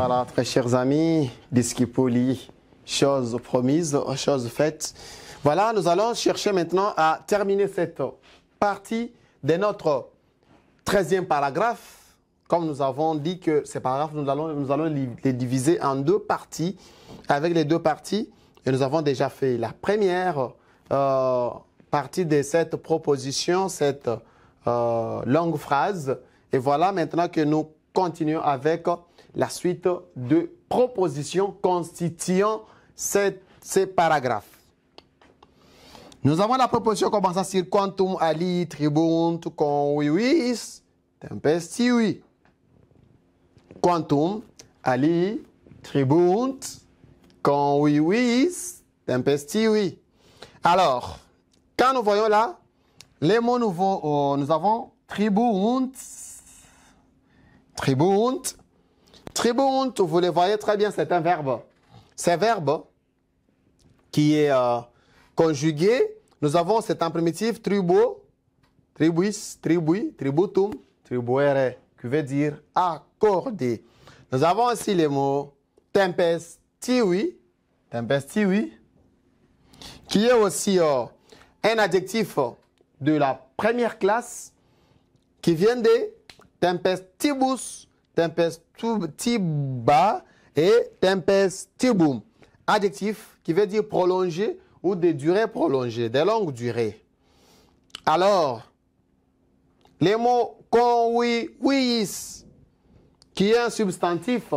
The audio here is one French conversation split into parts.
Voilà, très chers amis, disque poli, chose promise, chose faite. Voilà, nous allons chercher maintenant à terminer cette partie de notre 13e paragraphe. Comme nous avons dit que ces paragraphes, nous allons les diviser en deux parties. Avec les deux parties, et nous avons déjà fait la première partie de cette proposition, cette longue phrase. Et voilà maintenant que nous continuons avec la suite de propositions constituant ces paragraphes. Nous avons la proposition commençant sur quantum ali tribunt convivis tempestivi. Quantum ali tribunt convivis tempestivi. Alors, quand nous voyons là, les mots nouveaux, nous avons tribunt. Tribunt. Tribunt, vous le voyez très bien, c'est un verbe. C'est un verbe qui est conjugué. Nous avons cet impératif tribo, tribuis, tribui, tributum, tribuere, qui veut dire accorder. Nous avons aussi les mots tempestivi, tempestivi, qui est aussi un adjectif de la première classe qui vient de tempestibus, tempestiba et tempestibum. Adjectif qui veut dire prolongé ou de durée prolongée, de longue durée. Alors, les mots conviviis, qui est un substantif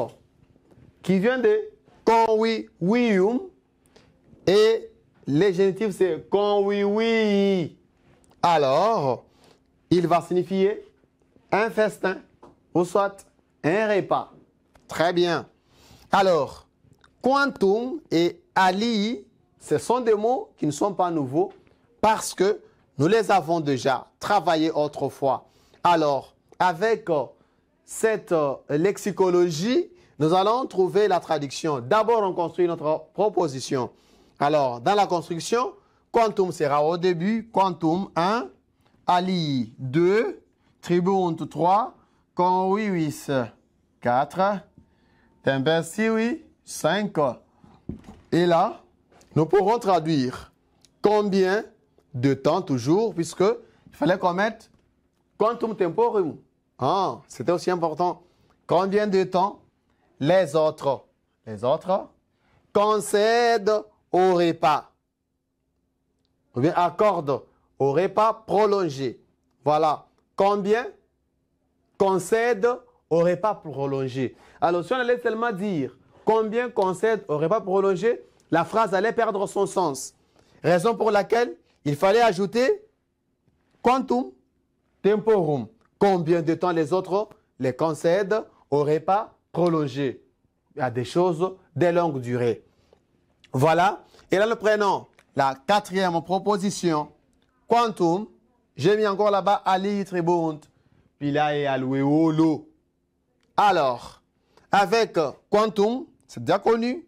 qui vient de convivium, et les génitifs c'est convivii. Alors, il va signifier un festin ou soit un repas. Très bien. Alors, quantum et ali, ce sont des mots qui ne sont pas nouveaux parce que nous les avons déjà travaillés autrefois. Alors, avec cette lexicologie, nous allons trouver la traduction. D'abord, on construit notre proposition. Alors, dans la construction, quantum sera au début, quantum 1, ali 2, tribunt 3, convivis 4, tempestivi 5. Et là, nous pourrons traduire combien de temps toujours, puisque il fallait qu'on mette quantum temporum. Ah, c'était aussi important. Combien de temps les autres concèdent au repas, ou bien accordent au repas prolongé. Voilà. Combien concède au repas prolongé. Alors, si on allait seulement dire combien concède au repas prolongé, la phrase allait perdre son sens. Raison pour laquelle il fallait ajouter quantum temporum. Combien de temps les autres les concèdent au repas prolongé. Il y a des choses de longue durée. Voilà. Et là, nous prenons la quatrième proposition. Quantum, j'ai mis encore là-bas ali tribunt, puis là est alveolo. Alors, avec quantum, c'est déjà connu,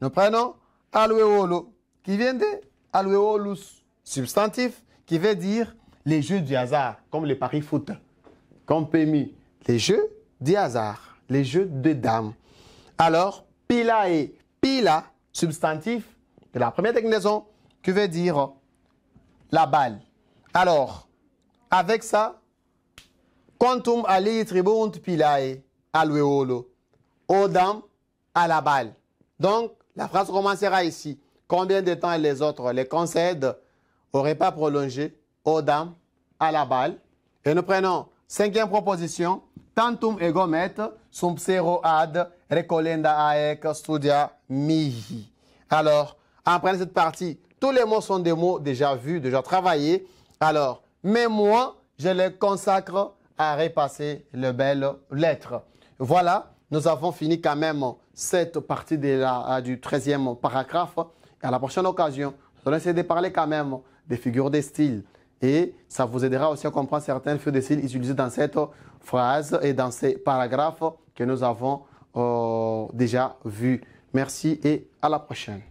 nous prenons alveolo, qui vient de alveolus, substantif, qui veut dire les jeux du hasard, comme les paris foot, comme PMI, les jeux du hasard, les jeux de dames. Alors, pila et pila, substantif de la première déclinaison, qui veut dire la balle. Alors, avec ça, quantum ali tribunt pilae alveolo. Aux dames, à la balle. Donc, la phrase commencera ici. Combien de temps les autres les concèdent au repas prolongé, aux dames, à la balle. Et nous prenons cinquième proposition. Tantum egomet sum psero ad recolenda aec studia mihi. Alors, en prenant cette partie, tous les mots sont des mots déjà vus, déjà travaillés. Alors, mais moi, je les consacre à repasser les belles lettres. Voilà, nous avons fini quand même cette partie du 13e paragraphe. Et à la prochaine occasion, nous allons essayer de parler quand même des figures de style. Et ça vous aidera aussi à comprendre certaines figures de style utilisées dans cette phrase et dans ces paragraphes que nous avons déjà vus. Merci et à la prochaine.